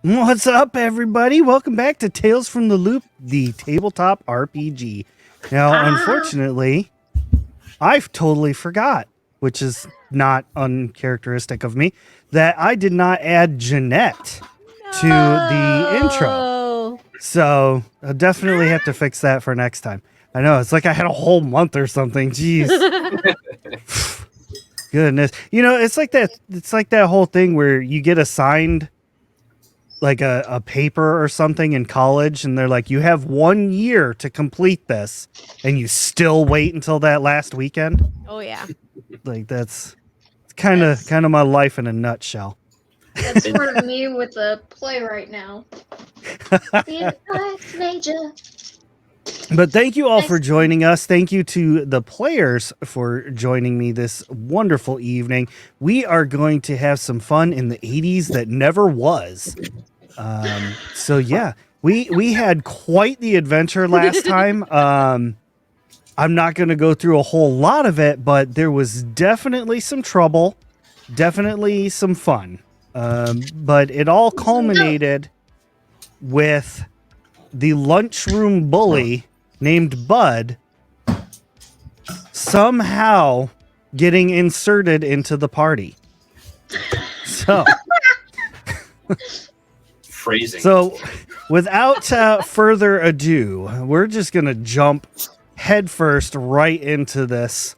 What's up, everybody? Welcome back to Tales from the Loop, the tabletop RPG. Now, unfortunately, I've totally forgot, which is not uncharacteristic of me, that I did not add Jeanette to the intro. So I'll definitely have to fix that for next time. I know, it's like I had a whole month or something. Jeez. Goodness. You know, it's like that whole thing where you get assigned like a paper or something in college, and they're like, you have 1 year to complete this, and you still wait until that last weekend. Oh yeah. Like that's kind of my life in a nutshell. That's sort of me with the play right now. The Ice Major. But thank you all for joining us. Thank you to the players for joining me this wonderful evening. We are going to have some fun in the 80s that never was. So yeah, we had quite the adventure last time. I'm not going to go through a whole lot of it, but there was definitely some trouble, definitely some fun. But it all culminated with the lunchroom bully named Bud somehow getting inserted into the party. So, phrasing. So, without further ado, we're just going to jump headfirst right into this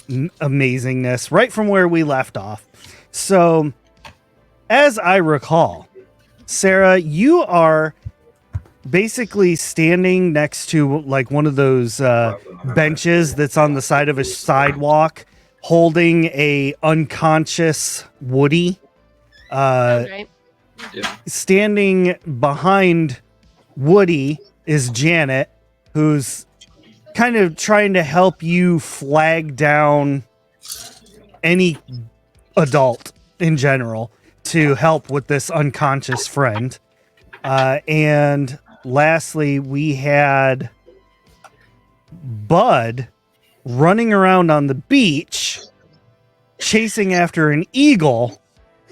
amazingness, right from where we left off. So, as I recall, Sarah, you are basically standing next to like one of those benches that's on the side of a sidewalk, holding a unconscious Woody. Right. Yeah. Standing behind Woody is Janet, who's kind of trying to help you flag down any adult in general to help with this unconscious friend. And lastly, we had Bud running around on the beach, chasing after an eagle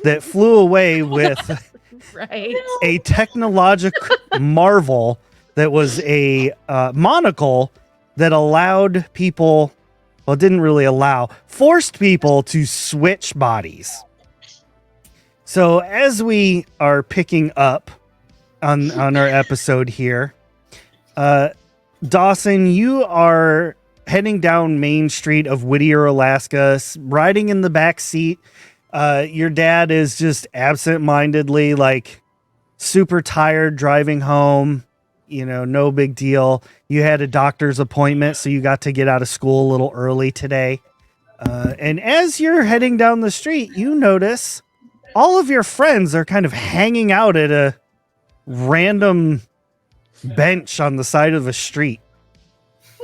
that flew away with Right. a technological marvel that was a monocle that allowed people, well, didn't really allow, forced people to switch bodies. So as we are picking up on our episode here, Dawson, you are heading down Main Street of Whittier, Alaska, riding in the back seat. Your dad is just absent-mindedly, like, super tired driving home. You know, no big deal. You had a doctor's appointment, so you got to get out of school a little early today. And as you're heading down the street, you notice all of your friends are kind of hanging out at a random bench on the side of a street.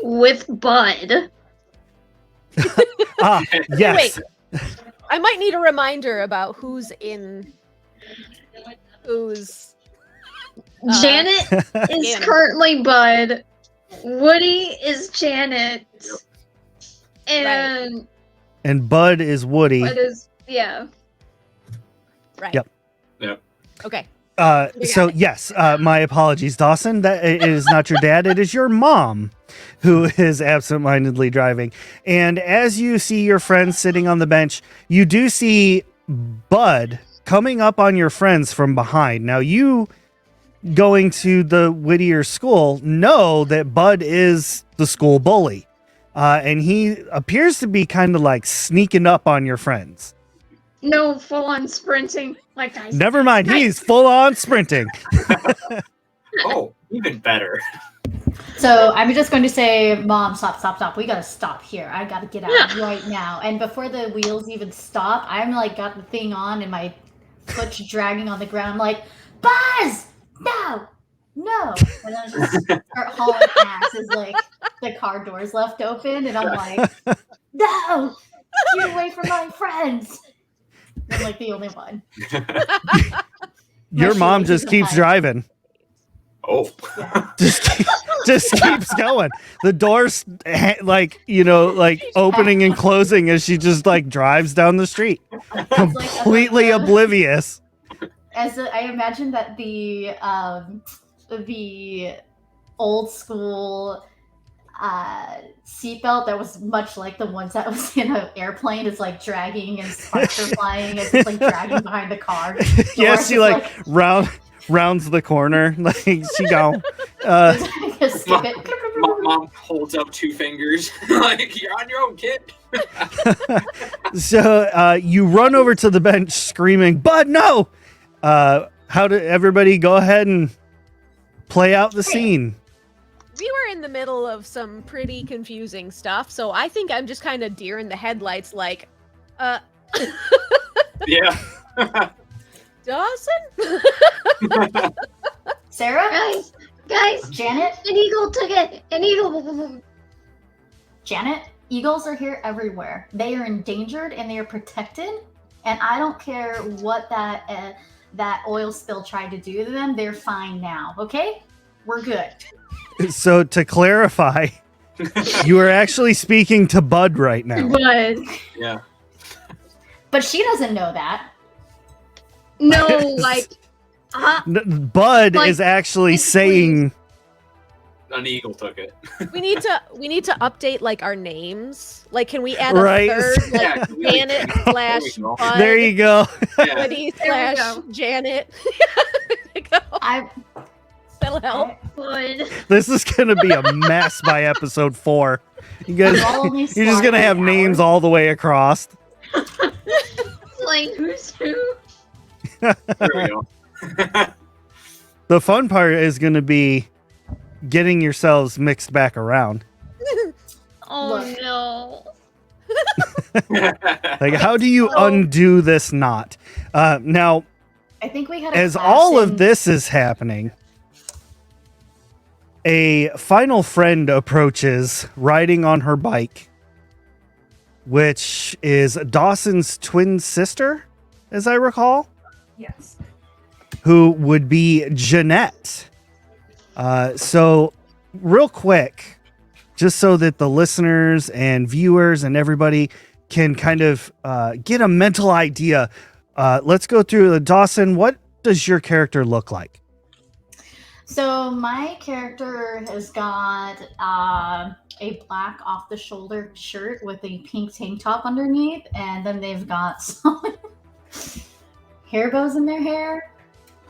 With Bud. Yes. Wait. I might need a reminder about who's in who's Janet is Janet. currently Bud. Woody is Janet. And And Bud is Woody. Bud is, yeah. right. Yep. Yep. Okay. So yes, my apologies, Dawson. That it is not your dad. It is your mom who is absentmindedly driving. And as you see your friends sitting on the bench, you do see Bud coming up on your friends from behind. Now you going to the Whittier school know that Bud is the school bully. And he appears to be kind of like sneaking up on your friends. No full-on sprinting like I Never mind, he's full on sprinting. Oh, even better. So I'm just going to say, Mom, stop. We gotta stop here. I gotta get out right now. And before the wheels even stop, I'm like got the thing on and my foot's dragging on the ground. I'm like, Buzz! No! And then I just start hauling ass as like the car doors left open, and I'm like, no! Get away from my friends! I'm like the only one. Your mom just keeps driving. Oh. Yeah. Just keeps going. The doors like opening and closing as she just like drives down the street, completely oblivious. I imagine that the old school seatbelt that was much like the ones that was in an airplane is like dragging and sparks are flying as it's like dragging behind the car. Yes, she like rounds the corner. Like she go. Just skip it. Mom holds up 2 fingers. Like, you're on your own, kid. So you run over to the bench screaming, "Bud, no!" How did everybody go ahead and play out the scene? We were in the middle of some pretty confusing stuff, so I think I'm just kind of deer in the headlights, like, Yeah. Dawson? Sarah? Guys, Janet? an eagle took it. An eagle. Janet? Eagles are here everywhere. They are endangered and they are protected. And I don't care what that oil spill tried to do to them. They're fine now. Okay? We're good. So to clarify, you are actually speaking to Bud right now. But Yeah. But she doesn't know that. no, like, Bud Like, is actually it's saying, An eagle took it. We need to update like our names. Like, can we add Right. a third, like Yeah, we- Janet / go. Bud, there you go. Yeah. Woody There we / go. Janet? There you go. That'll help. Bud. This is going to be a mess by episod 4. You guys, you're just going to have names all the way across. Like, who's who? There we go. The fun part is going to be getting yourselves mixed back around. Oh Look. no. Like, how do you undo this knot? Now, I think we had a as class all in- of this is happening, a final friend approaches riding on her bike, which is Dawson's twin sister, as I recall. Yes. Who would be Jeanette. So, real quick, just so that the listeners and viewers and everybody can kind of get a mental idea, let's go through the Dawson. What does your character look like? So my character has got a black off-the-shoulder shirt with a pink tank top underneath, and then they've got some hair bows in their hair,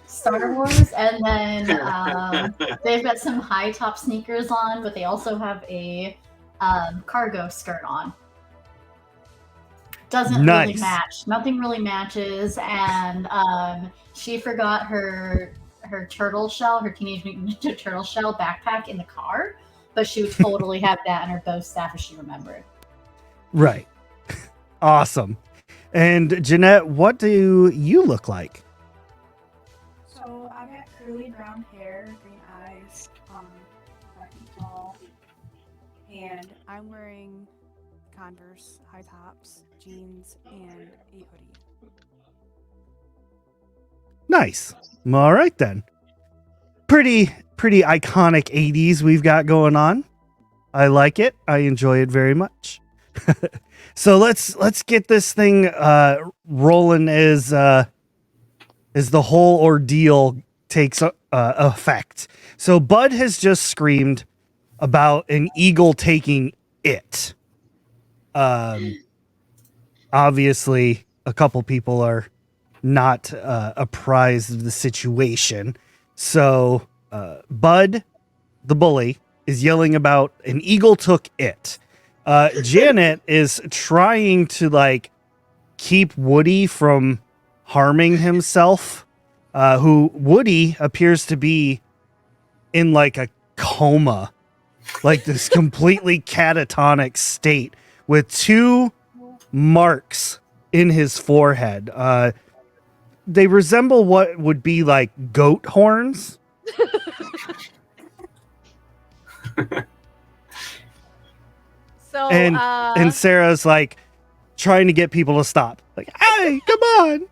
Star Wars, and then they've got some high-top sneakers on, but they also have a cargo skirt on. Doesn't really Nice. match. Nothing really matches, and she forgot her turtle shell, her Teenage Mutant Ninja Turtle shell backpack in the car, but she would totally have that in her bow staff if she remembered. Right. Awesome. And Jeanette, what do you look like? So I've got curly brown hair, green eyes, 5 feet tall, and I'm wearing Converse high tops, jeans, and a hoodie. Nice. All right then. Pretty iconic 80s we've got going on. I like it. I enjoy it very much. So let's get this thing rolling as the whole ordeal takes effect. So Bud has just screamed about an eagle taking it. Obviously, a couple people are not apprised of the situation. So Bud, the bully, is yelling about an eagle took it. Janet is trying to like keep Woody from harming himself. Who Woody appears to be in like a coma, like this completely catatonic state with 2 marks in his forehead. They resemble what would be like goat horns. So, And Sarah's like trying to get people to stop. Like, hey, come on.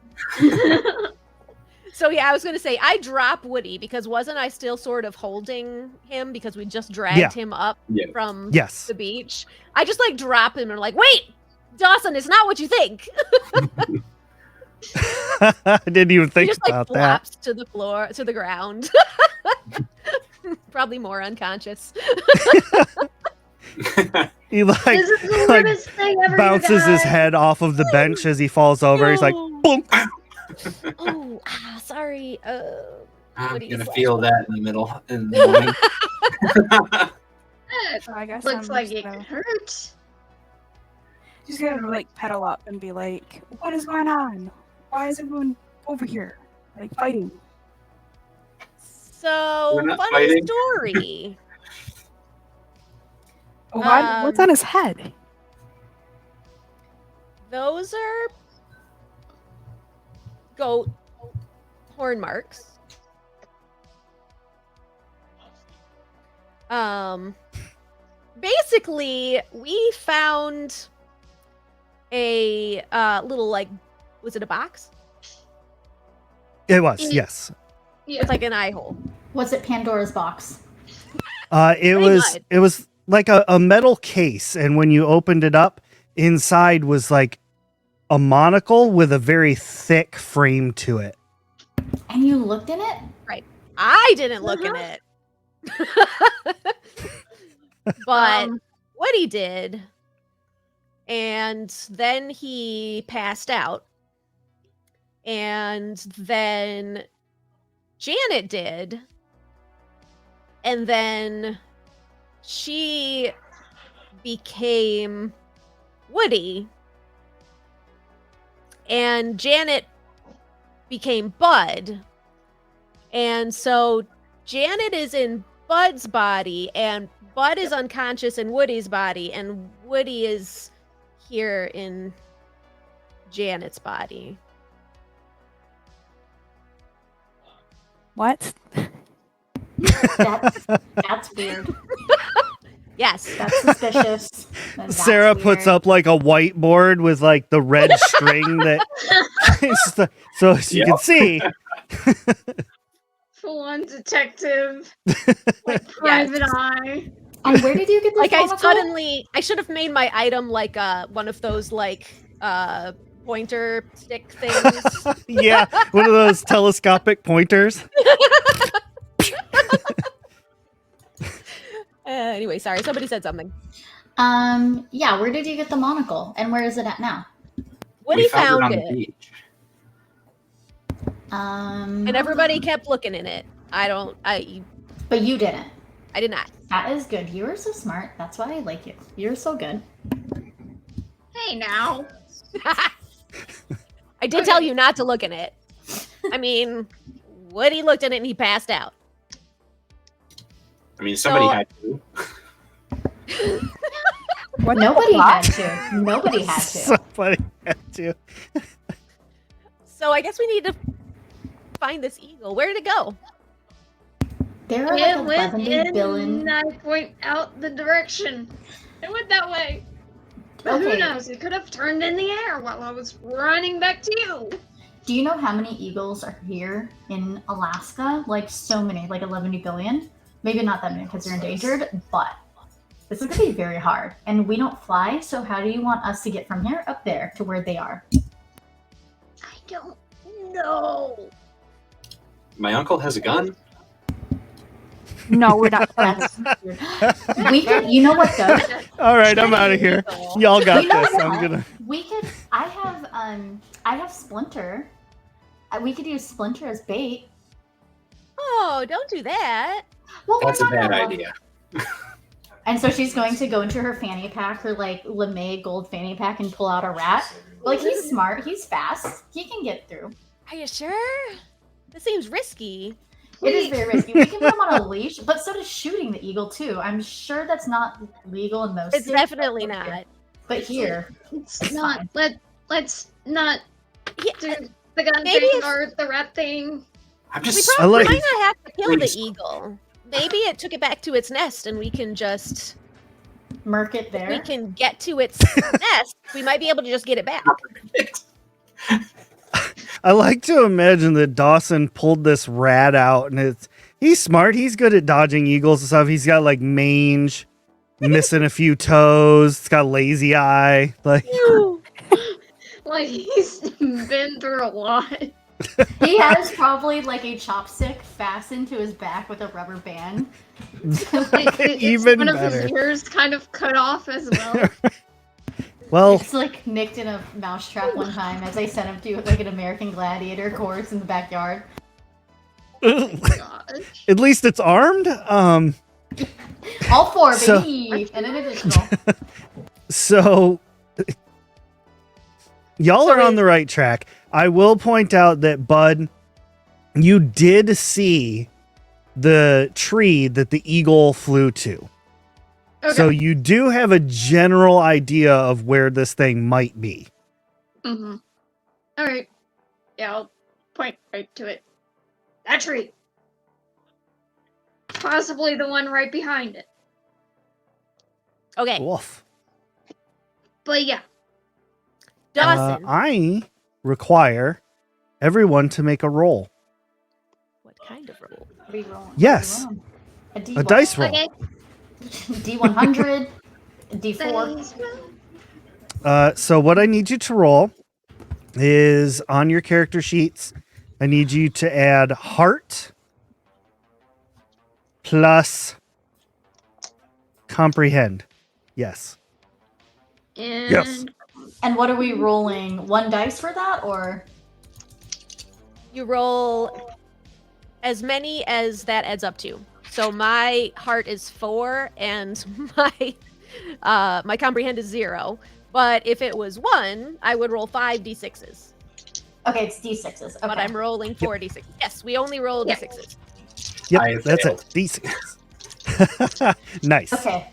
so yeah, I was gonna say I drop Woody because wasn't I still sort of holding him because we just dragged Yeah. him up Yeah. from Yes. the beach? I just like drop him and like, wait, Dawson, it's not what you think. I didn't even He think just like about that. flops to the floor, to the ground. Probably more unconscious. He like, This is the like weirdest thing ever. bounces his head off of the bench as he falls over. He's like, No. boom. Oh, sorry. I'm What do you gonna slash feel for? that in the middle in the morning. So I guess Looks I'm like just it gonna, hurts. just gonna like pedal up and be like, "What is going on? Why is everyone over here, like fighting?" So, We're not funny fighting. story. What's on his head? Those are goat horn marks. Basically, we found a little like, was it a box? It was, yes. Yeah. With like an eye hole. Was it Pandora's box? It Pretty was much. it was like a metal case, and when you opened it up, inside was like a monocle with a very thick frame to it. And you looked in it? I didn't look in it. But Woody did. And then he passed out. And then Janet did. And then she became Woody. And Janet became Bud. And so Janet is in Bud's body, and Bud is unconscious in Woody's body, and Woody is here in Janet's body. What? That's weird. Yes. That's suspicious. That's Sarah puts weird. up like a whiteboard with like the red string that so as you can see. Full on detective. Like private eye. And where did you get this Like monocle? I should have made my item like one of those like pointer stick things. Yeah, one of those telescopic pointers. Anyway, sorry, somebody said something. Yeah, where did you get the monocle? And where is it at now? Woody We found found it on the it, beach. and everybody kept looking in it. But you didn't. I did not. That is good. You are so smart. That's why I like you. You're so good. Hey now. I did tell you not to look in it. I mean, Woody looked in it and he passed out. I mean, somebody So- had to. What Nobody the had fuck? to. Nobody had to. Somebody had to. So I guess we need to find this eagle. Where did it go? There are It like went 11 in, billion. and I point out the direction. It went that way. But who Okay. knows? It could have turned in the air while I was running back to you. Do you know how many eagles are here in Alaska? Like so many, like 11 billion. Maybe not that many because they're endangered, but this is gonna be very hard. And we don't fly, so how do you want us to get from here up there to where they are? I don't know. My uncle has a gun. No, we're not. That's weird. We could, you know what though? All right, I'm out of here. Y'all got You know this. what? I'm gonna. We could. I have Splinter. We could use Splinter as bait. Oh, don't do that. Well, we're That's a not bad gonna- idea. And so she's going to go into her fanny pack, her like LeMay gold fanny pack, and pull out a rat. Like he's smart, he's fast, he can get through. Are you sure? This seems risky. It is very risky. We can put him on a leash, but so does shooting the eagle too. I'm sure that's not legal in most It's states. definitely not. But here, It's It's not. fine. Let's not Yeah, do the gun Maybe thing if- or the rat thing. I'm we just. probably like- might not have to kill the Please. eagle. Maybe it took it back to its nest and we can just murk it there. we can get to its nest. We might be able to just get it back. I like to imagine that Dawson pulled this rat out, and he's smart. He's good at dodging eagles and stuff. He's got like mange, missing a few toes. It's got lazy eye. Like Like he's been through a lot. He has probably like a chopstick fastened to his back with a rubber band. Like, Even one better. of his ears kind of cut off as well. Well, It's like nicked in a mousetrap one time as I sent him to like an American Gladiator course in the backyard. Gosh. at least it's armed. All four, So- baby! And an additional. So y'all are on the right track. I will point out that, Bud, you did see the tree that the eagle flew to. Okay. So you do have a general idea of where this thing might be. Mm-hmm. All right. Yeah, I'll point right to it. That tree. Possibly the one right behind it. Okay, Woof. But yeah. Dawson. I require everyone to make a roll. What kind of roll? What are you rolling? Yes. A D1. A dice roll. Okay. D100. A D4. So what I need you to roll is on your character sheets. I need you to add heart plus comprehend. Yes. And Yes. And what are we rolling? One dice for that, or? You roll as many as that adds up to. So my heart is 4 and my comprehend is 0. But if it was 1, I would roll 5 d6s. Okay, it's D6s. Okay. But I'm rolling 4 d6s. Yes, we only roll Yeah. d6s. Yep, I that's failed. it. D6. Nice. Okay.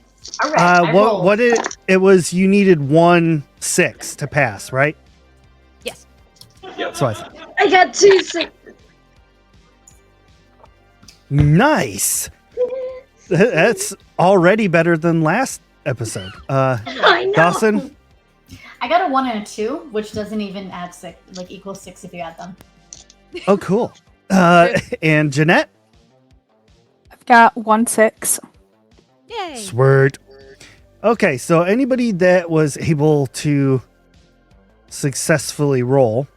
All right. I What rolled. it was, you needed 1 6 to pass, right? Yes. Yep. So I thought. I got 2 6. Nice. That's already better than last episode. I know. Dawson, I got a 1 and a 2, which doesn't even add 6, like equal 6 if you add them. oh cool. And Jeanette, I've got 1 6. Yay. Sword. Okay, so anybody that was able to successfully roll,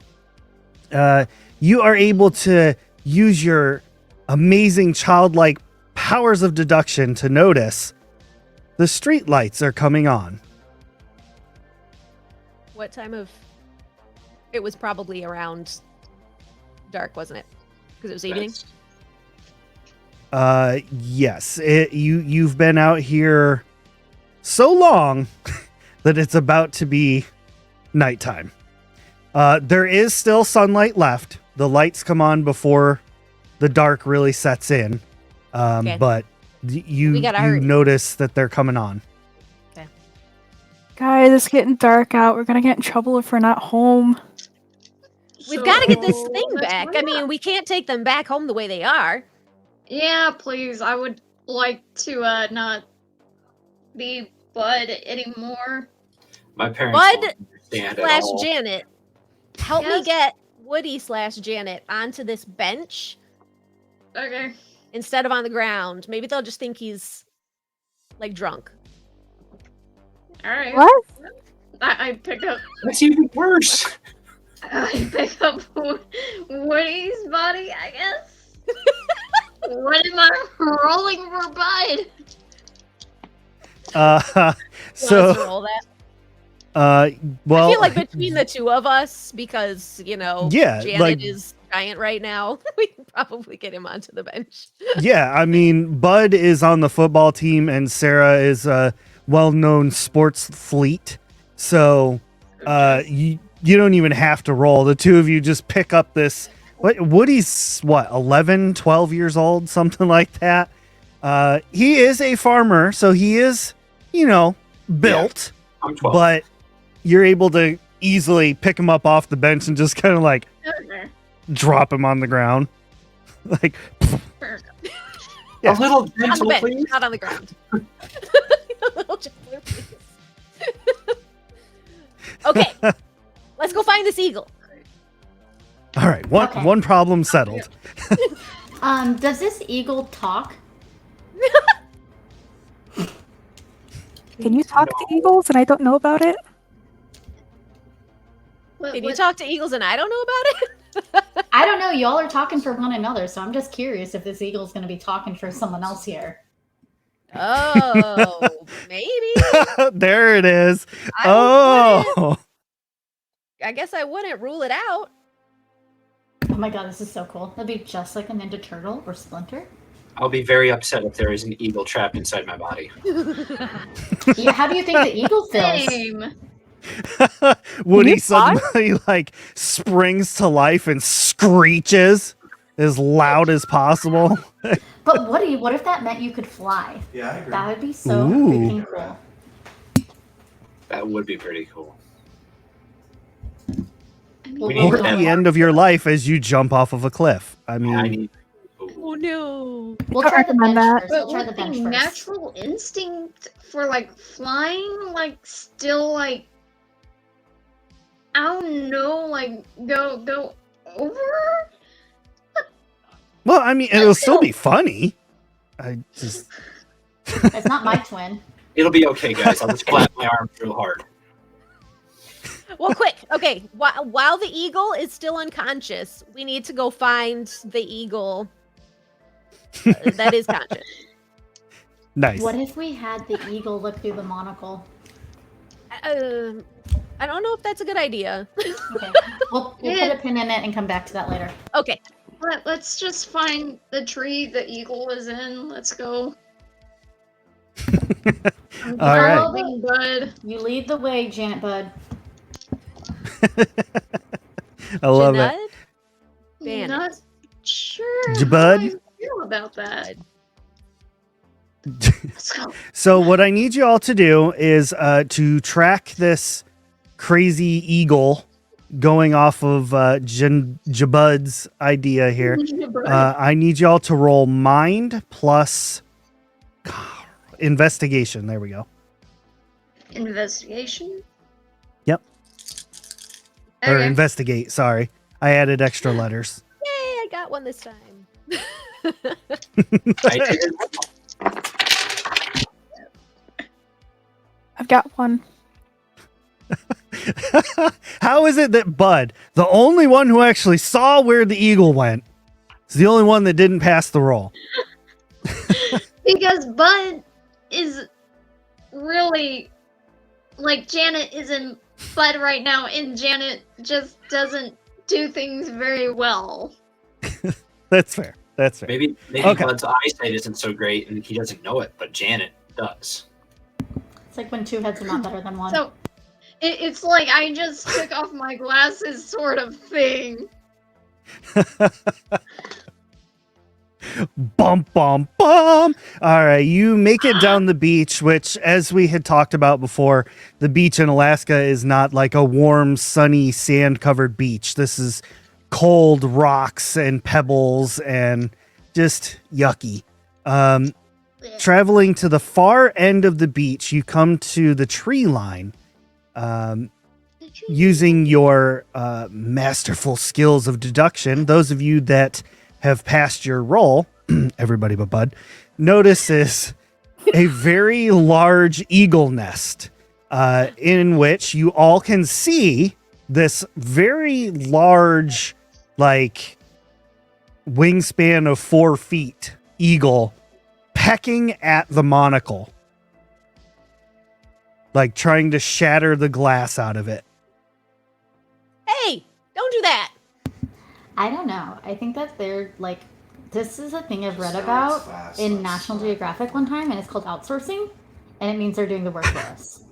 you are able to use your amazing childlike powers of deduction to notice the street lights are coming on. What time of... It was probably around dark, wasn't it? Because it was evening? Yes, you've been out here so long that it's about to be nighttime. There is still sunlight left. The lights come on before the dark really sets in. Okay. But you We gotta hurry. notice that they're coming on. Guys, it's getting dark out. We're gonna get in trouble if we're not home. We've got to get this So, thing let's back. run I up. mean, we can't take them back home the way they are. Yeah, please. I would like to not be Bud anymore. My parents Bud won't understand at Slash all. Janet, help me Yes? get Woody slash Janet onto this bench Okay. instead of on the ground. Maybe they'll just think he's like drunk. All right. What? I pick up. That's even worse. I pick up Woody's body. I guess. What am I rolling for Bud? Want us to So, roll that? well, I feel like between the two of us, because Yeah, Janet like- is giant right now, we can probably get him onto the bench. yeah, I mean, Bud is on the football team and Sarah is a well-known sports fleet. So, you don't even have to roll. The two of you just pick up this. Woody's 11, 12 years old, something like that. He is a farmer, so he is, built, I'm 12. but you're able to easily pick him up off the bench and just kind of like Okay. drop him on the ground. Like, Fair yeah. A little On the gentle, bench, please. not on the ground. A little gentler, please. Okay, let's go find this eagle. all right, Okay. one problem settled. Does this eagle talk? Can you talk to eagles and I don't know about it? Can you talk to eagles and I don't know about it? I don't know. Y'all are talking for one another, so I'm just curious if this eagle's going to be talking for someone else here. Oh, maybe. There it is. I guess I wouldn't rule it out. Oh my god, this is so cool. That'd be just like a Ninja Turtle or Splinter. I'll be very upset if there is an eagle trapped inside my body. Yeah, how do you think the eagle feels? Same. Woody you fly? suddenly like springs to life and screeches as loud as possible. But Woody, what if that meant you could fly? Yeah, I agree. That would be so Ooh. freaking cool. That would be pretty cool. I mean, We Or need at to- the end of your life as you jump off of a cliff. I I mean, need. Oh no. We'll Don't try the recommend bench that. first. but We'll try the would bench the first. natural instinct for like flying, like still like I don't know, like go over? well, I mean, it'll still be funny. I just It's not my twin. It'll be okay, guys. I'll just flap my arms real hard. Well, quick. Okay. While the eagle is still unconscious, we need to go find the eagle that is conscious. nice. What if we had the eagle look through the monocle? I don't know if that's a good idea. Okay. We'll put a pin in it and come back to that later. Okay. Let's just find the tree the eagle is in. Let's go. All right. Following Bud. You lead the way, Janet Bud. I love it. Janud? Ban Not it. sure Jabud? how I feel about that. Let's go. So what I need you all to do is to track this crazy eagle going off of Jabud's idea here. I need y'all to roll mind plus investigation. There we go. Investigation? Yep. Or Okay. investigate, sorry. I added extra letters. Yay, I got one this time. I did. I've got one. How is it that Bud, the only one who actually saw where the eagle went, is the only one that didn't pass the roll? Because Bud is really like Janet is in Bud right now, and Janet just doesn't do things very well. That's fair. That's fair. Maybe Okay. Bud's eyesight isn't so great and he doesn't know it, but Janet does. It's like when two heads are not better than one. So it's like I just took off my glasses, sort of thing. Bum, bum, bum. All right, you make it down the beach, which, as we had talked about before, the beach in Alaska is not like a warm, sunny, sand-covered beach. This is cold rocks and pebbles and just yucky. Traveling to the far end of the beach, you come to the tree line. Using your masterful skills of deduction, those of you that have passed your roll, everybody but Bud, notices a very large eagle nest in which you all can see this very large, like, wingspan of 4 feet eagle pecking at the monocle, like trying to shatter the glass out of it. Hey, don't do that. I don't know. I think that they're like, this is a thing I've read Sounds about fast, in that's National fine. Geographic one time, and it's called outsourcing, and it means they're doing the work for us.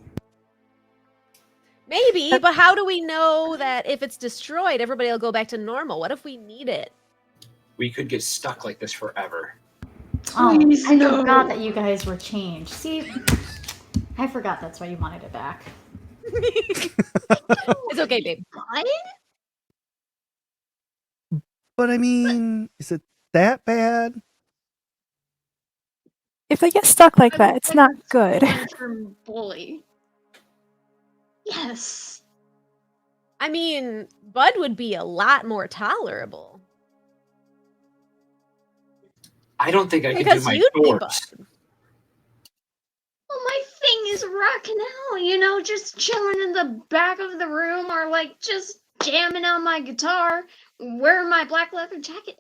Maybe, but how do we know that if it's destroyed, everybody will go back to normal? What if we need it? We could get stuck like this forever. Oh, Please, I no. forgot that you guys were changed. See, I forgot that's why you wanted it back. It's okay, babe. Bud? But I mean, is it that bad? If they get stuck like that, it's not good. From bully. Yes. I mean, Bud would be a lot more tolerable. I don't think I can do Because my you'd be chores. Well, my thing is rocking out, just chilling in the back of the room or like just jamming on my guitar, wearing my black leather jacket.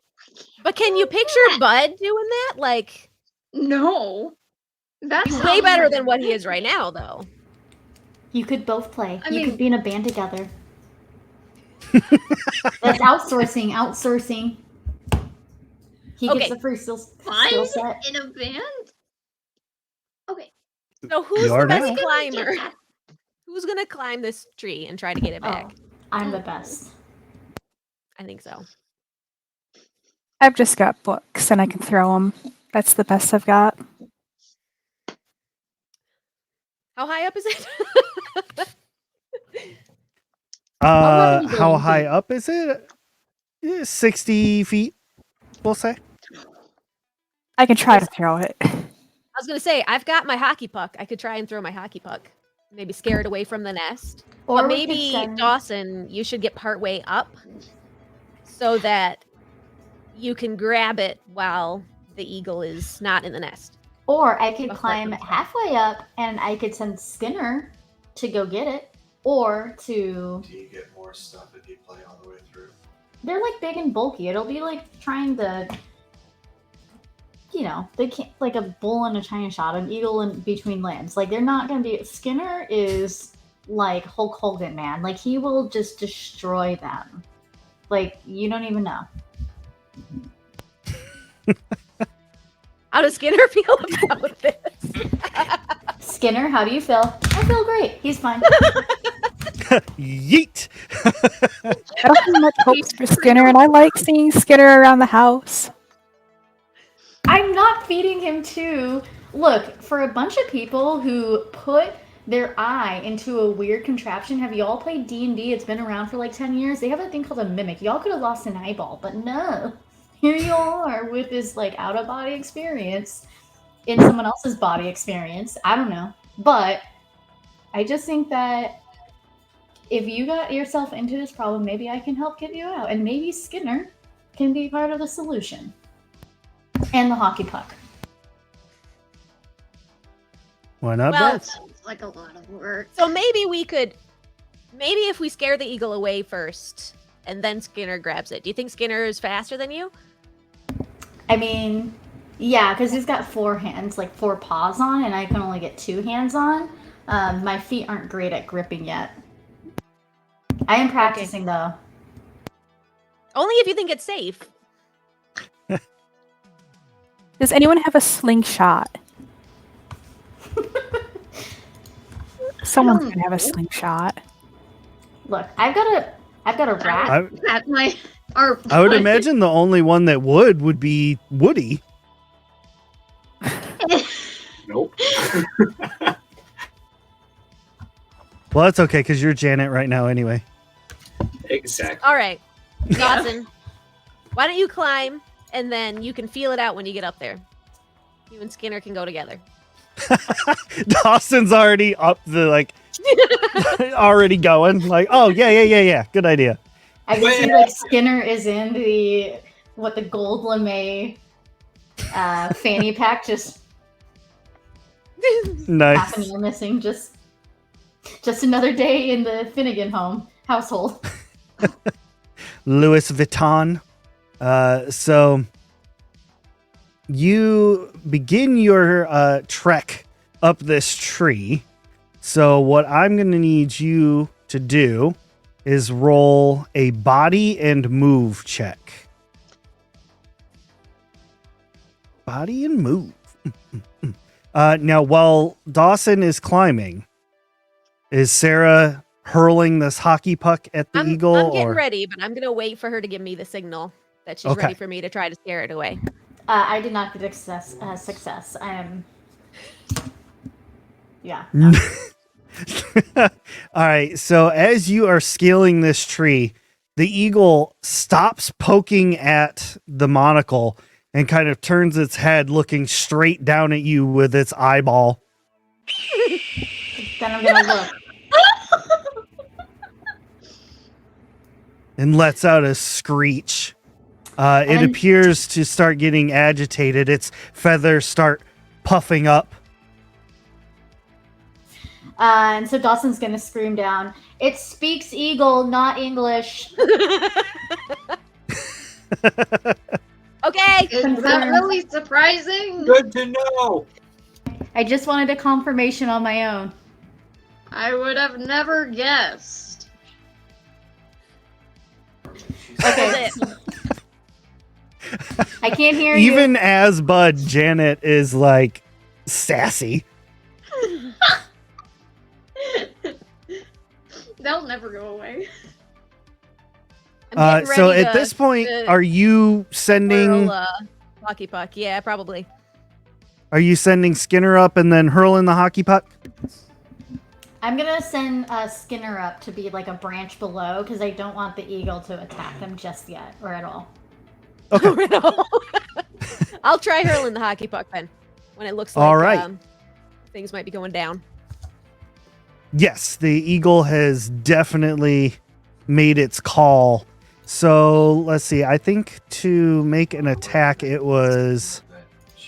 But can you picture Bud doing that? Like, No. That's he's way better than what he is right now, though. You could both play. I You mean- could be in a band together. That's outsourcing. He Okay. gets the free skill Fine set. in a band? Okay. So who's You the are best now. climber? Who's gonna climb this tree and try to get it back? Oh, I'm the best. I think so. I've just got books and I can throw them. That's the best I've got. How high up is it? let you go How and high do- up is it? 60 feet, we'll say. I can try to throw it. I was gonna say I've got my hockey puck. I could try and throw my hockey puck. Maybe scare it away from the nest. Or But we could maybe send- Dawson, you should get part way up so that you can grab it while the eagle is not in the nest. Or I could Apart climb from that. halfway up and I could send Skinner to go get it. Or to. Do you get more stuff if you play all the way through? They're like big and bulky. It'll be like trying to. They can't. Like a bull in a china shot, an eagle in between limbs. Like they're not going to be. Skinner is like Hulk Hogan, man. Like he will just destroy them. Like you don't even know. How does Skinner feel about this? Skinner, how do you feel? I feel great. He's fine. Yeet. I don't have much hopes for Skinner, and I like seeing Skinner around the house. I'm not feeding him too. Look, for a bunch of people who put their eye into a weird contraption, have you all played D&D? It's been around for like 10 years. They have a thing called a mimic. Y'all could have lost an eyeball, but no. Here you are with this like out-of-body experience in someone else's body experience. I don't know. But I just think that if you got yourself into this problem, maybe I can help get you out. And maybe Skinner can be part of the solution. And the hockey puck. Why not Well, both? Sounds like a lot of work. So maybe if we scare the eagle away first and then Skinner grabs it. Do you think Skinner is faster than you? I mean, yeah, because he's got 4 hands, like 4 paws on, and I can only get 2 hands on. My feet aren't great at gripping yet. I am practicing though. Only if you think it's safe. Does anyone have a slingshot? Someone's gonna have a slingshot. Look, I've got a rat. At my or I would imagine the only one that would be Woody. Nope. Well, that's okay because you're Janet right now anyway. Exactly. All right, Dawson, why don't you climb and then you can feel it out when you get up there. You and Skinner can go together. Dawson's already up the already going. Like, oh yeah. Good idea. I can see like Skinner is in the gold lame fanny pack, just half Nice. an ear missing. Just another day in the Finnegan household. Louis Vuitton. So you begin your trek up this tree. So what I'm going to need you to do is roll a body and move check. Body and move. Now, while Dawson is climbing, is Sarah hurling this hockey puck at the eagle? I'm getting or ready, but I'm gonna wait for her to give me the signal that she's Okay. ready for me to try to scare it away. I did not get success. I am. Yeah. All right. So as you are scaling this tree, the eagle stops poking at the monocle and kind of turns its head, looking straight down at you with its eyeball. Then I'm gonna look. And lets out a screech. It And- appears to start getting agitated. Its feathers start puffing up. And so Dawson's gonna scream down, "It speaks eagle, not English." Okay. Is that really surprising? Good to know. I just wanted a confirmation on my own. I would have never guessed. Okay. That's it. I can't hear you. Even as Bud, Janet is like sassy. They'll never go away. I'm getting So ready at to- this point, to are you sending? hurl, hockey puck. Yeah, probably. Are you sending Skinner up and then hurling the hockey puck? I'm gonna send Skinner up to be like a branch below because I don't want the eagle to attack him just yet or at all. Okay. I'll try hurling the hockey puck then when it looks like All right. Things might be going down. Yes, the eagle has definitely made its call. So let's see. I think to make an attack, it was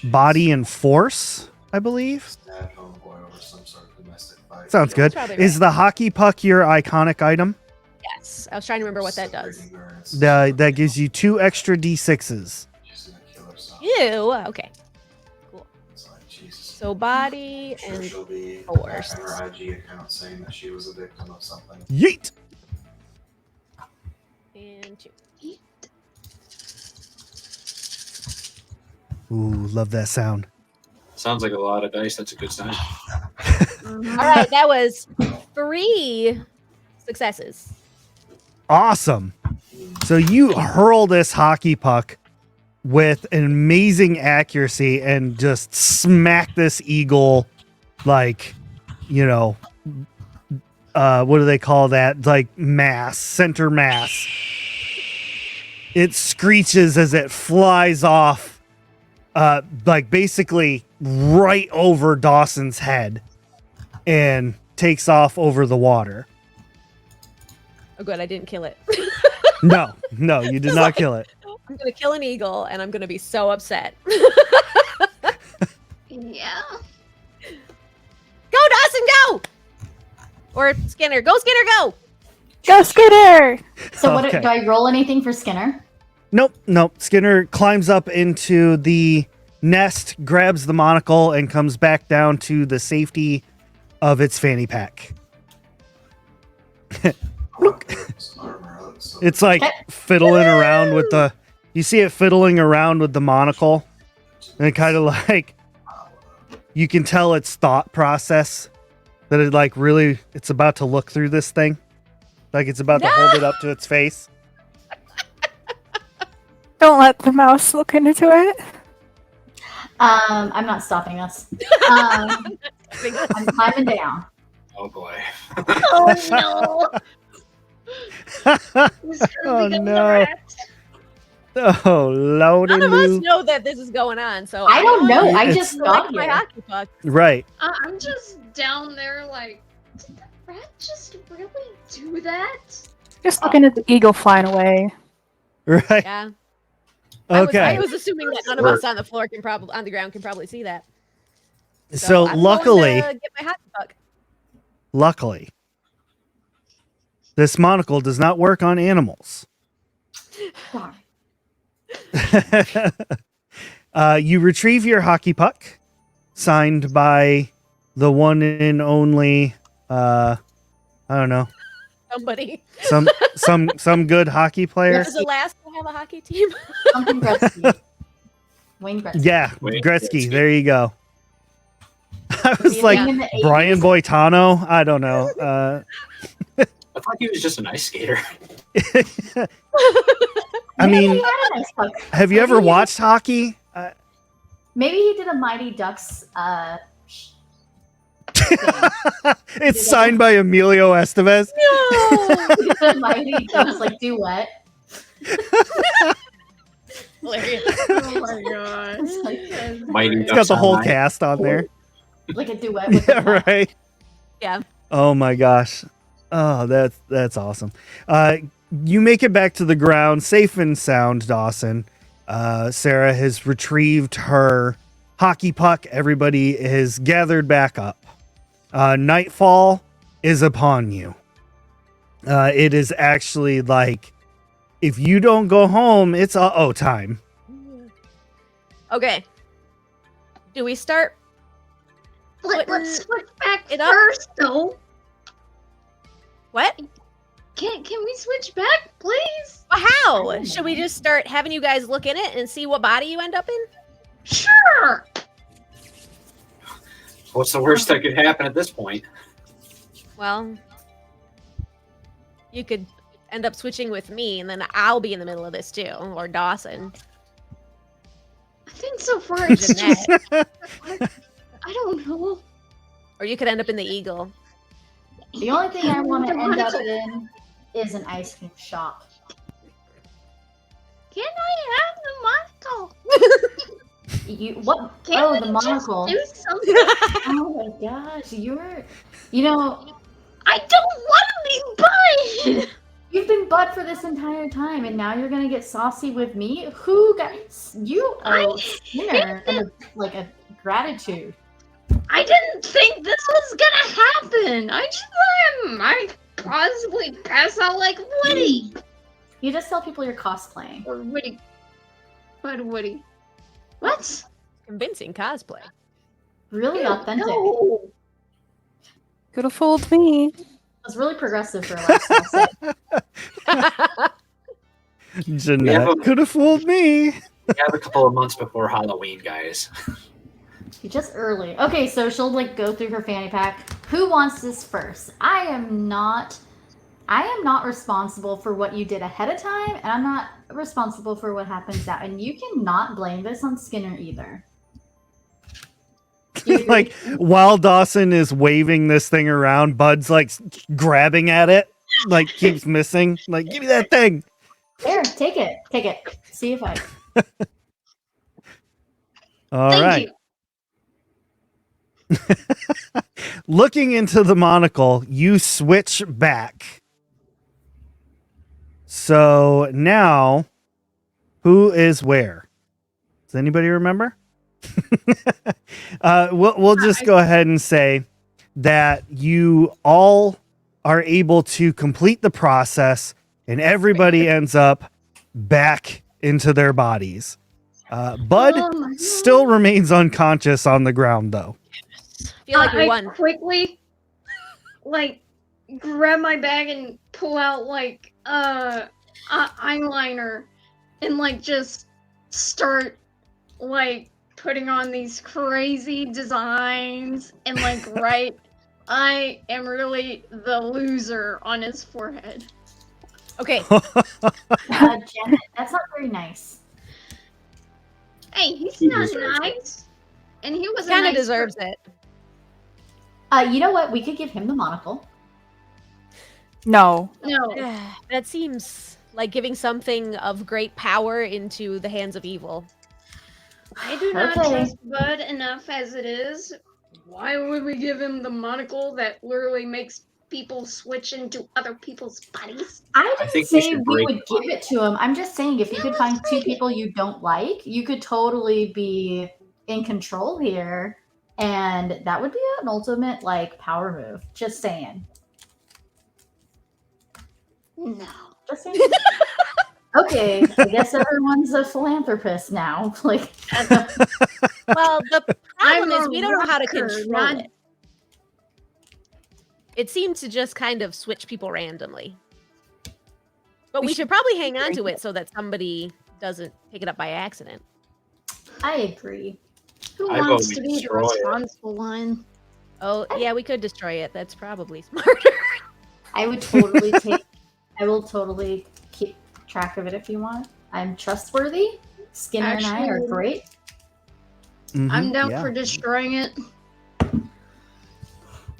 body and force, I believe. Stab homeboy over some sort of domestic fight. Sounds good. Probably Is the hockey puck your iconic item? Yes, I was trying to remember what that does. That gives you 2 extra d6s. She's gonna kill herself. Ew. Okay. It's like, Jesus. So body I'm sure and she'll be force. back on her IG account saying that she was a victim of something. Yeet. 2. Ooh, love that sound. Sounds like a lot of dice. That's a good sign. All right, that was 3 successes. Awesome. So you hurl this hockey puck with an amazing accuracy and just smack this eagle like, you know, what do they call that? Like center mass. It screeches as it flies off, like basically right over Dawson's head and takes off over the water. Oh, good, I didn't kill it. No, you did not kill it. I'm gonna kill an eagle, and I'm gonna be so upset. Yeah. Go, Dawson, go! Or Skinner, go, Skinner, go! Go Skinner! So what Okay. do I roll anything for Skinner? Nope. Skinner climbs up into the nest, grabs the monocle, and comes back down to the safety of its fanny pack. It's like fiddling around with the. You see it fiddling around with the monocle, and it kind of like you can tell its thought process that it like really it's about to look through this thing, like it's about to hold it up to its face. Don't let the mouse look into it. I'm not stopping us. I'm climbing down. Oh boy. Oh no. Who's Oh, become the no. rat? Oh lordy, None of us loo. know that this is going on, so I don't know. I It's- just collect got my here. hockey puck. Right. I'm just down there like, did the rat just really do that? Just looking at the eagle flying away. Right. Yeah. Okay. I was assuming that none of us on the floor on the ground can probably see that. So I'm luckily, going to get my hockey puck. this monocle does not work on animals. Darn. You retrieve your hockey puck, signed by the one and only, I don't know, Somebody. some good hockey player. Does Alaska have a hockey team? Something Gretzky. Wayne Gretzky. Yeah, Wayne Gretzky. Gretzky. There you go. I was he like in the 80s? Brian Boitano. I don't know. I thought he was just an ice skater. I Maybe mean, he had a nice puck. have you ever watched hockey? Maybe he did a Mighty Ducks. It's signed by Emilio Estevez. He did a Mighty Ducks like duet. Hilarious. Oh my god. It's like, Mighty It's got the whole Ducks cast on there. like a duet. With Yeah, the right. Yeah. Oh my gosh. Oh, that's awesome. You make it back to the ground, safe and sound, Dawson. Sarah has retrieved her hockey puck. Everybody is gathered back up. Nightfall is upon you. It is actually like, if you don't go home, it's time. Okay. Do we start? Let's switch back it up? first, though. What? Can we switch back, please? Well, how? Should we just start having you guys look in it and see what body you end up in? Sure. What's the worst that could happen at this point? Well, you could end up switching with me, and then I'll be in the middle of this too, or Dawson. I think so far it's just... Jeanette. I don't know. Or you could end up in the Eagle. The only thing I want to end up in is an ice cream shop. Can I have the monocle? You what? Can't we the monocle. Just do something? Oh my gosh, you know, I don't want to be Bud. you've been Bud for this entire time, and now you're gonna get saucy with me. Who got you? Oh, Skinner, and like a gratitude. I didn't think this was gonna happen. I just thought I might possibly pass out like Woody. You just tell people you're cosplaying. Or Woody. Bud Woody. What? Convincing cosplay. Really authentic. No. Could have fooled me. It was really progressive for a lifestyle set. Jeanette could have fooled me. We have a couple of months before Halloween, guys. You're just early. Okay, so she'll like go through her fanny pack. Who wants this first? I am not responsible for what you did ahead of time, and I'm not responsible for what happens now. And you cannot blame this on Skinner either. Like, while Dawson is waving this thing around, Bud's like grabbing at it, like keeps missing. Like, give me that thing. There, take it. Take it. See if I. All Thank right. you. Looking into the monocle, you switch back. So now, who is where? Does anybody remember? We'll just go ahead and say that you all are able to complete the process, and everybody ends up back into their bodies. Bud still remains unconscious on the ground, though. I feel like you I won. quickly, like, grab my bag and pull out, like, eyeliner and, like, just start, like, putting on these crazy designs and, like, write, I am really the loser on his forehead. Okay. Janet, that's not very nice. Hey, he's He not deserves nice. And he was Kind a of nice deserves person. it. You know what? We could give him the monocle. No. No. That seems like giving something of great power into the hands of evil. I do not Okay. trust Bud enough as it is. Why would we give him the monocle that literally makes people switch into other people's bodies? I I didn't think we say should we break would give it to him. I'm just saying if you could find two people you don't like, you could totally be in control here. And that would be an ultimate like power move. Just saying. No. Just saying. Okay, I guess everyone's a philanthropist now. Like, Well, the problem I'm is a we don't know how to rocker, control not- it. It seems to just kind of switch people randomly. But we should probably hang on to it so that somebody doesn't pick it up by accident. I agree. Who I vote wants we to be the destroy it. responsible one? Oh, yeah, we could destroy it. That's probably smarter. I would totally take. I will totally keep track of it if you want. I'm trustworthy. Skinner and I are Actually- great. I'm down yeah. for destroying it.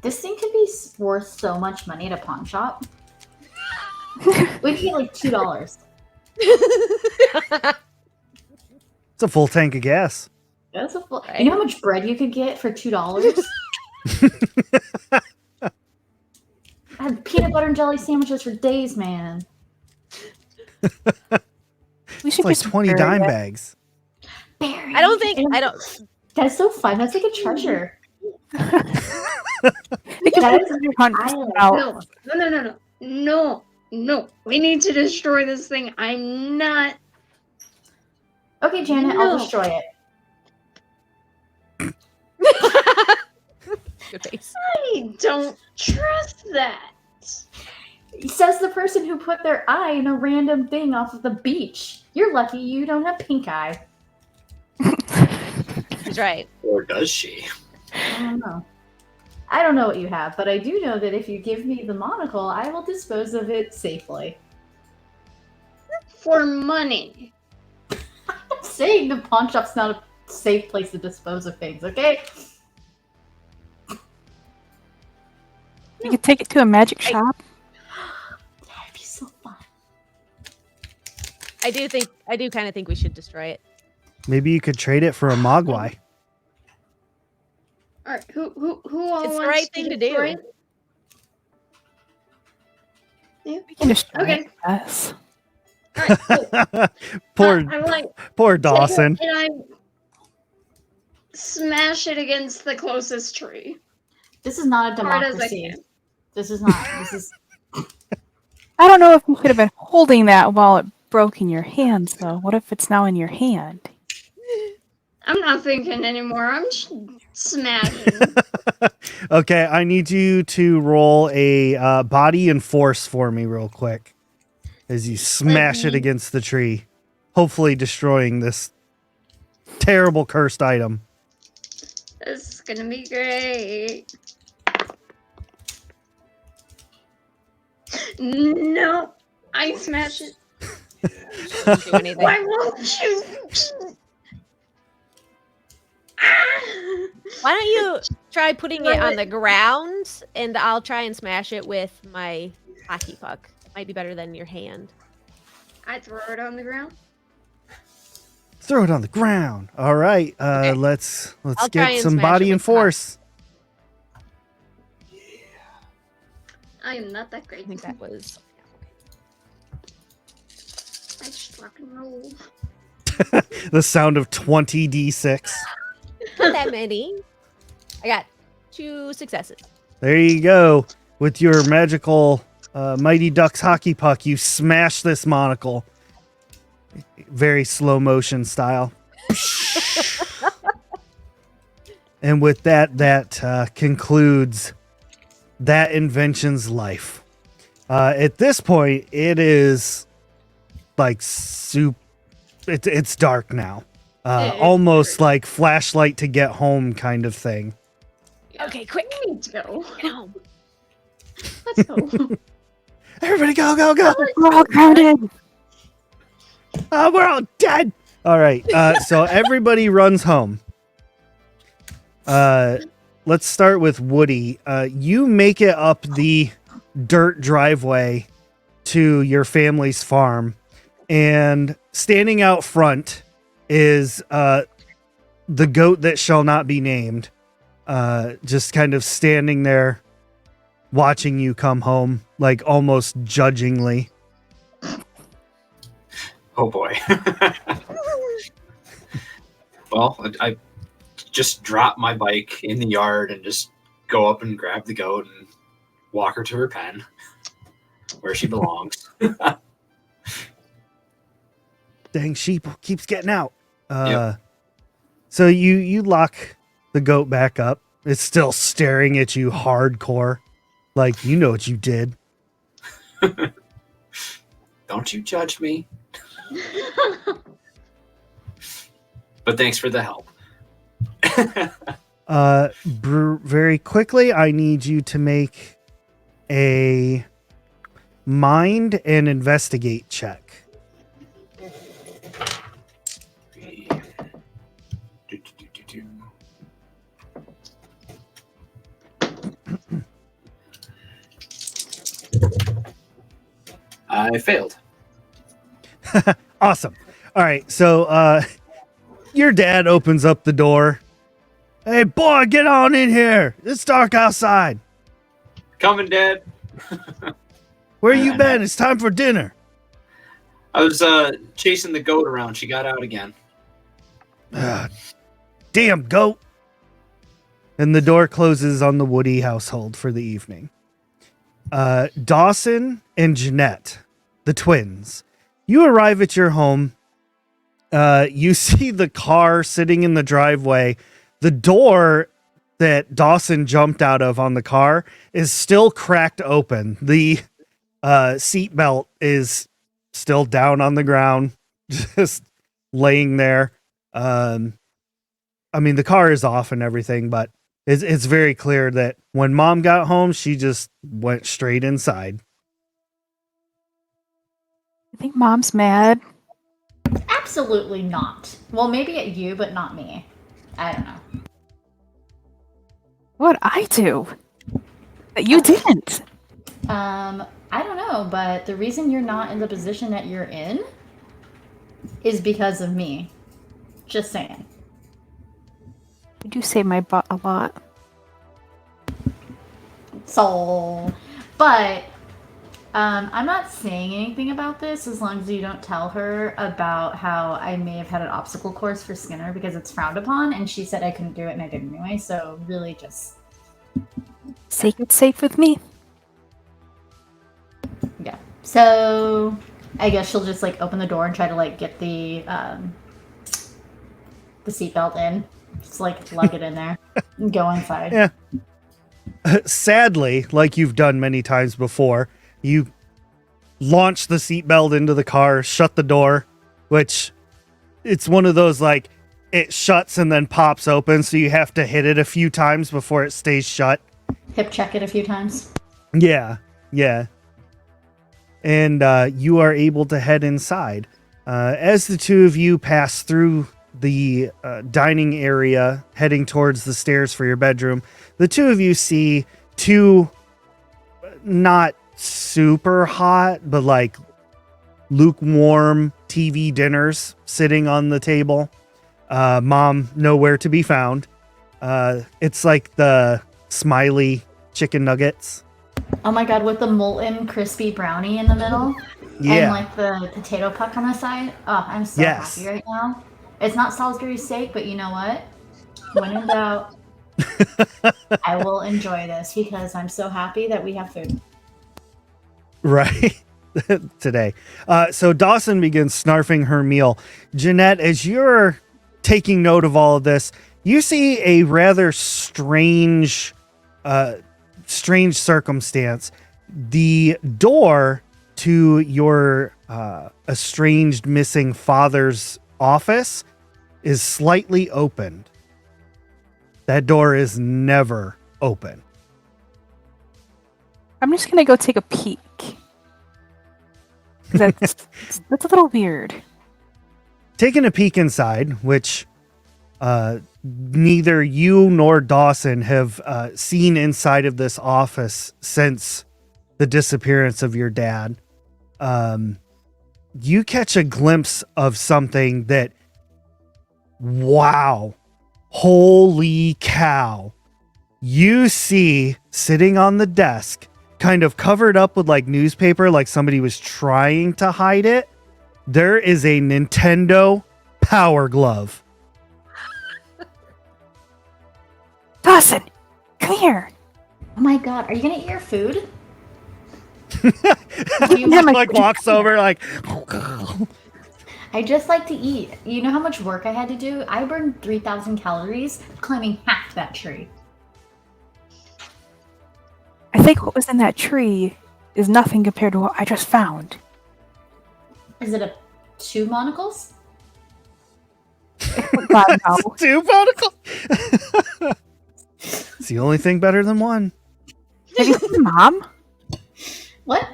This thing could be worth so much money at a pawn shop. We could get like $2. It's a full tank of gas. That's a full. Right. You know how much bread you could get for $2? I had peanut butter and jelly sandwiches for days, man. We It's should like just 20 bury dime it. bags. Berry. I don't think And I don't That's so fun. That's like a treasure. It That could is be 100% out. No. We need to destroy this thing. I'm not. Okay, Janet, I'll No. destroy it. Good face. I don't trust that. Says the person who put their eye in a random thing off of the beach. You're lucky you don't have pink eye. He's right. Or does she? I don't know. I don't know what you have, but I do know that if you give me the monocle, I will dispose of it safely. For money. I'm saying the pawn shop's not a safe place to dispose of things, okay? You could take it to a magic shop. That'd be so fun. I do kind of think we should destroy it. Maybe you could trade it for a mogwai. All right, who all It's the wants right thing to do. destroy it? Yeah. We can destroy Okay. it. Yes. All right, cool. Poor, I'm like, poor take Dawson. it and I smash it against the closest tree. This is not a Hard as I democracy. can. This is not. This is. I don't know if you could have been holding that while it broke in your hands, though. What if it's now in your hand? I'm not thinking anymore. I'm smashing. Okay, I need you to roll a body and force for me real quick as you smash it against the tree, hopefully destroying this terrible cursed item. This is gonna be great. No, I smash it. Don't do anything. Why won't you? Why don't you try putting it on the ground, and I'll try and smash it with my hockey puck. Might be better than your hand. I throw it on the ground. Throw it on the ground. All right, Okay. let's I'll try get and some smash body it and with puck. force. I am not that I great. think that was. I just rock and roll. The sound of 20d6. Not that many. I got 2 successes. There you go. With your magical Mighty Ducks hockey puck, you smash this monocle. Very slow motion style. And with that concludes that invention's life. At this point, it is like it's dark now. Almost like flashlight to get home kind of thing. Okay, quick. We need to go. Get home. Let's go. Everybody go, go, go. We're all grounded. We're all dead. All right. So everybody runs home. Let's start with Woody. You make it up the dirt driveway to your family's farm, and standing out front is the goat that shall not be named. Just kind of standing there, watching you come home, like almost judgingly. Oh boy. Well, I just drop my bike in the yard and just go up and grab the goat and walk her to her pen where she belongs. Dang sheep keeps getting out. Yep. So you lock the goat back up. It's still staring at you hardcore. Like, you know what you did. Don't you judge me. But thanks for the help. Very quickly, I need you to make a mind and investigate check. I failed. Awesome. All right, so your dad opens up the door. Hey, boy, get on in here. It's dark outside. Coming, Dad. Where you been? It's time for dinner. I was chasing the goat around. She got out again. Damn goat. and the door closes on the Woody household for the evening. Dawson and Jeanette, the twins, you arrive at your home. You see the car sitting in the driveway. The door that Dawson jumped out of on the car is still cracked open. The seatbelt is still down on the ground, just laying there. I mean, the car is off and everything, but it's very clear that when Mom got home, she just went straight inside. I think Mom's mad. Absolutely not. Well, maybe at you, but not me. I don't know. What'd I do that you didn't? I don't know, but the reason you're not in the position that you're in is because of me. Just saying. You do save my butt a lot. So, but I'm not saying anything about this as long as you don't tell her about how I may have had an obstacle course for Skinner because it's frowned upon, and she said I couldn't do it, and I did anyway. So really, just It's safe with me. yeah. So I guess she'll just like open the door and try to like get the seatbelt in, just like lug it in there and go inside. Yeah. Sadly, like you've done many times before, you launch the seatbelt into the car, shut the door, which it's one of those like it shuts and then pops open, so you have to hit it a few times before it stays shut. Hip check it a few times. Yeah. And you are able to head inside. As the two of you pass through the dining area, heading towards the stairs for your bedroom, the two of you see two not super hot, but like lukewarm TV dinners sitting on the table. Mom nowhere to be found. It's like the smiley chicken nuggets. Oh my god, with the molten crispy brownie in the middle. Yeah. And like the potato puck on the side. Oh, I'm so Yes. happy right now. It's not Salisbury steak, but you know what? When in doubt, I will enjoy this because I'm so happy that we have food. Right. Today. So Dawson begins snarfing her meal. Jeanette, as you're taking note of all of this, you see a rather strange circumstance. The door to your estranged missing father's office is slightly opened. That door is never open. I'm just gonna go take a peek. That's a little weird. Taking a peek inside, which neither you nor Dawson have seen inside of this office since the disappearance of your dad. You catch a glimpse of something that, wow, holy cow. You see sitting on the desk, kind of covered up with like newspaper, like somebody was trying to hide it. There is a Nintendo Power Glove. Dawson, come here. Oh my god, are you gonna eat your food? He like walks over like I just like to eat. You know how much work I had to do? I burned 3,000 calories climbing half that tree. I think what was in that tree is nothing compared to what I just found. Is it a 2 monocles? God, no. two monocle. It's the only thing better than one. Have you seen Mom? What?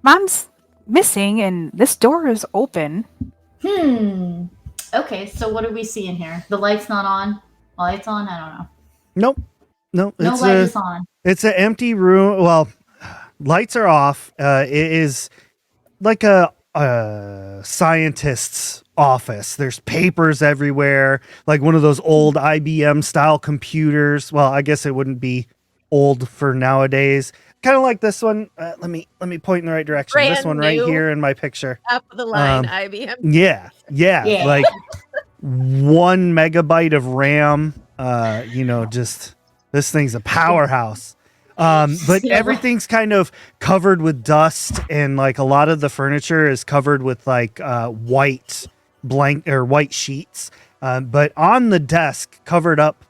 Mom's missing and this door is open. Okay, so what do we see in here? The light's not on. Light's on? I don't know. Nope. No It's light is on. It's an empty room. Well, lights are off. It is like a scientist's office. There's papers everywhere, like one of those old IBM style computers. Well, I guess it wouldn't be old for nowadays. Kind of like this one. Let me point in the right direction. Brand this one right new. here in my picture. Top of the line IBM. Yeah, Yeah. like 1 megabyte of RAM. Just this thing's a powerhouse. But Yeah. everything's kind of covered with dust, and like a lot of the furniture is covered with like white sheets. But on the desk, covered up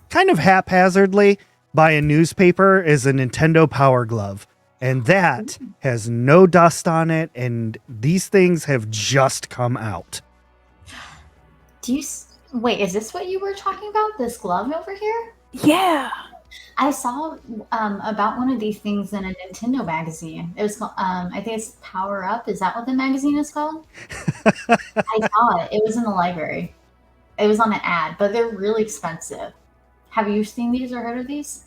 kind of haphazardly by a newspaper, is a Nintendo Power Glove. And that has no dust on it, and these things have just come out. Wait, is this what you were talking about? This glove over here? Yeah. I saw about one of these things in a Nintendo magazine. It was called, I think it's Power Up. Is that what the magazine is called? I saw it. It was in the library. It was on an ad, but they're really expensive. Have you seen these or heard of these?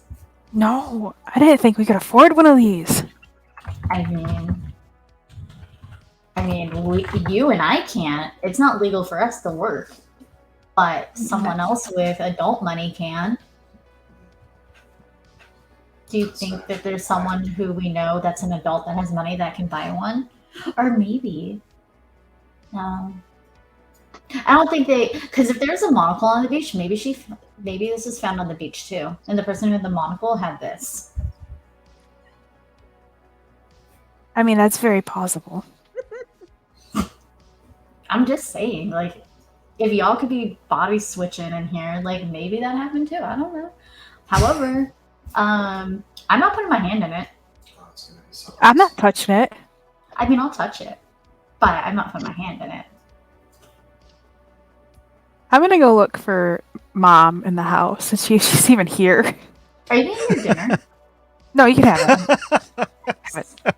No, I didn't think we could afford one of these. I mean, you and I can't. It's not legal for us to work, but someone else with adult money can. Do you think that there's someone who we know that's an adult that has money that can buy one? Or maybe. No. I don't think because if there's a monocle on the beach, maybe this is found on the beach too. And the person with the monocle had this. I mean, that's very possible. I'm just saying, like, if y'all could be body switching in here, like, maybe that happened too. I don't know. However, I'm not putting my hand in it. Oh, it's gonna be so I'm not touching it. I mean, I'll touch it, but I'm not putting my hand in it. I'm gonna go look for Mom in the house since she's even here. Are you getting your dinner? No, you can have it. Have it.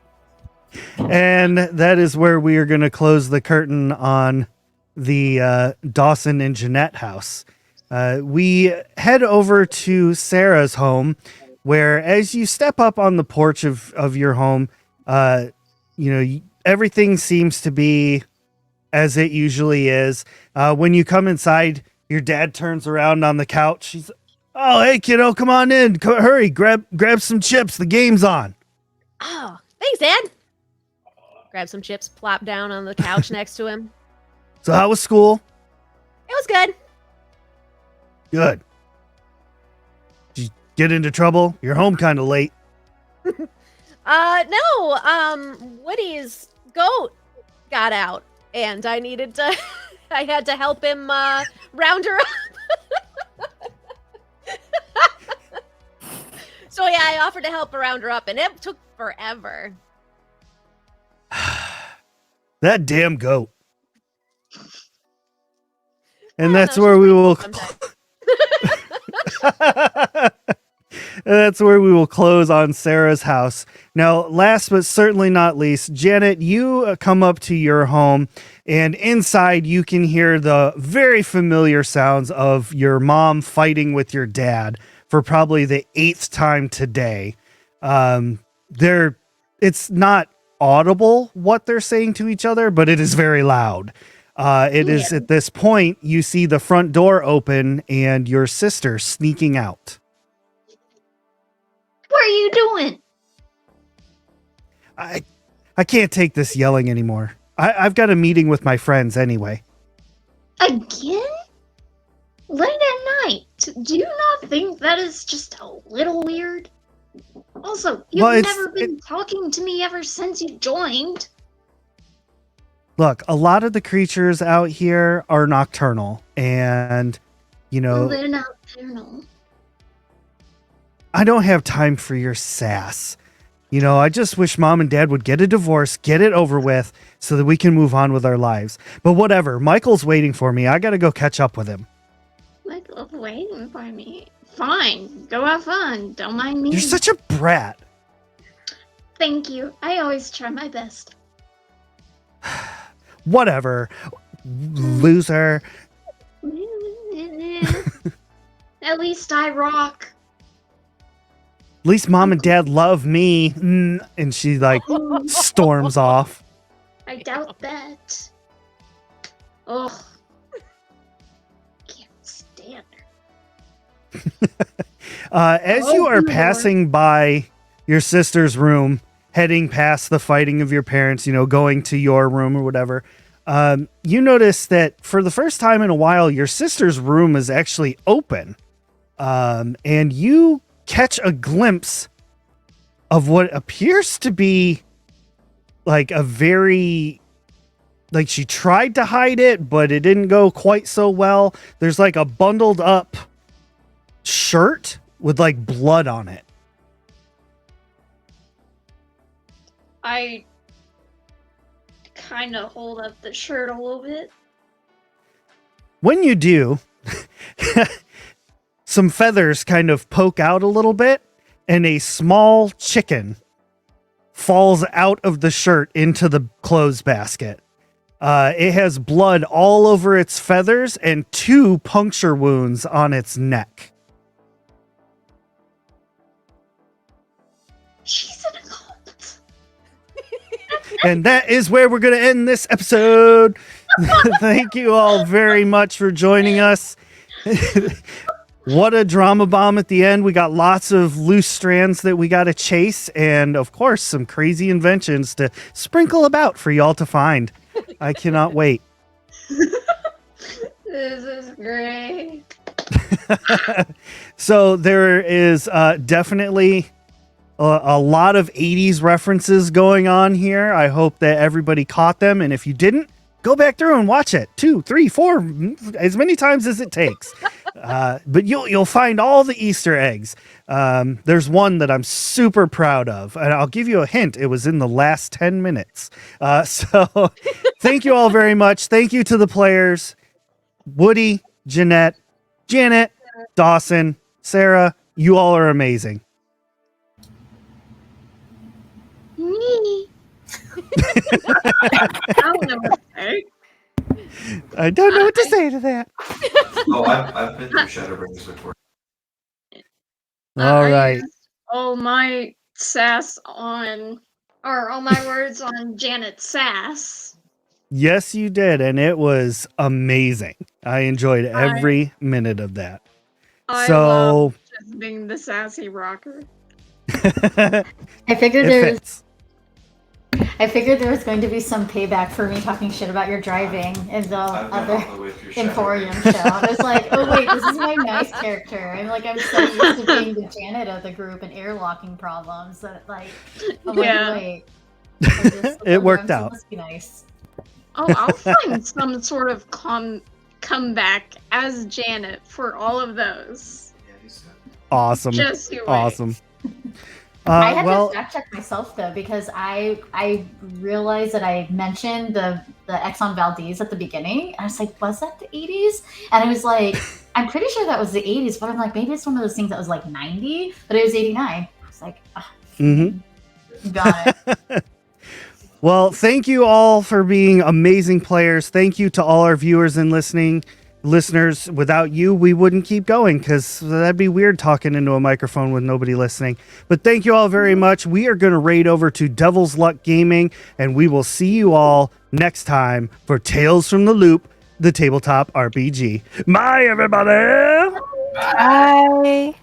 And that is where we are going to close the curtain on the Dawson and Jeanette house. We head over to Sarah's home, where as you step up on the porch of your home, everything seems to be as it usually is. When you come inside, your dad turns around on the couch. He's, "Oh, hey, kiddo, come on in. Hurry, grab some chips. The game's on." Oh, thanks, Dad. Grab some chips, plop down on the couch next to him. "So how was school?" It was good. "Good. Did you get into trouble? You're home kind of late." No, Woody's goat got out, and I had to help him round her up. So yeah, I offered to help her round her up, and it took forever. That damn goat. And Yeah, that's no, where she's we pretty will cool sometimes. that's where we will close on Sarah's house. Now, last but certainly not least, Janet, you come up to your home, and inside you can hear the very familiar sounds of your mom fighting with your dad for probably the 8th time today. It's not audible what they're saying to each other, but it is very loud. It is at this point you see the front door open and your sister sneaking out. What are you doing? I can't take this yelling anymore. I've got a meeting with my friends anyway. Again? Late at night? Do you not think that is just a little weird? Also, you've never been talking to me ever since you joined. Look, a lot of the creatures out here are nocturnal, and Well, they're nocturnal. I don't have time for your sass. I just wish Mom and Dad would get a divorce, get it over with, so that we can move on with our lives. But whatever, Michael's waiting for me. I gotta go catch up with him. Michael's waiting for me. Fine, go have fun. Don't mind me. You're such a brat. Thank you. I always try my best. Whatever, loser. At least I rock. At least Mom and Dad love me. And she storms off. I doubt that. Ugh. Can't stand her. As you are passing by your sister's room, heading past the fighting of your parents, going to your room or whatever, you notice that for the first time in a while, your sister's room is actually open. And you catch a glimpse of what appears to be like a very, like she tried to hide it, but it didn't go quite so well. There's like a bundled up shirt with like blood on it. I kind of hold up the shirt a little bit. When you do, some feathers kind of poke out a little bit, and a small chicken falls out of the shirt into the clothes basket. It has blood all over its feathers and 2 puncture wounds on its neck. She's in a cult. And that is where we're going to end this episode. Thank you all very much for joining us. What a drama bomb at the end. We got lots of loose strands that we got to chase, and of course, some crazy inventions to sprinkle about for y'all to find. I cannot wait. This is great. So there is definitely a lot of 80s references going on here. I hope that everybody caught them, and if you didn't, go back through and watch it 2, 3, 4, as many times as it takes. But you'll find all the Easter eggs. There's one that I'm super proud of, and I'll give you a hint. It was in the last 10 minutes. So thank you all very much. Thank you to the players, Woody, Jeanette, Janet, Dawson, Sarah. You all are amazing. Me. I don't know what to say. I don't know what to say to that. Oh, I've been through Shadowbringers before. All I right. used all my sass on, or all my words on Janet's sass. Yes, you did, and it was amazing. I enjoyed every minute of that. I So- love just being the sassy rocker. I figured It fits. there was going to be some payback for me talking shit about your driving in the I've been other all the way through Emporium Shadowbringers. show. I was like, oh wait, this is my nice character. I'm so used to being the Janet of the group and airlocking problems that I'm Yeah. like, wait. I'm just- It worked so out. Must be nice. Oh, I'll find some sort of comeback as Janet for all of those. Yeah, he's good. Awesome. Just you wait. Awesome. I had Well, to fact check myself though because I realized that I mentioned the Exxon Valdez at the beginning. I was like, was that the 80s? And I was like, I'm pretty sure that was the 80s, but I'm like, maybe it's one of those things that was like 90, but it was 89. I was like, got it. well, thank you all for being amazing players. Thank you to all our viewers and listeners. Without you, we wouldn't keep going because that'd be weird talking into a microphone with nobody listening. But thank you all very much. We are going to raid over to Devil's Luck Gaming, and we will see you all next time for Tales from the Loop, the tabletop RPG. Bye, everybody. Bye.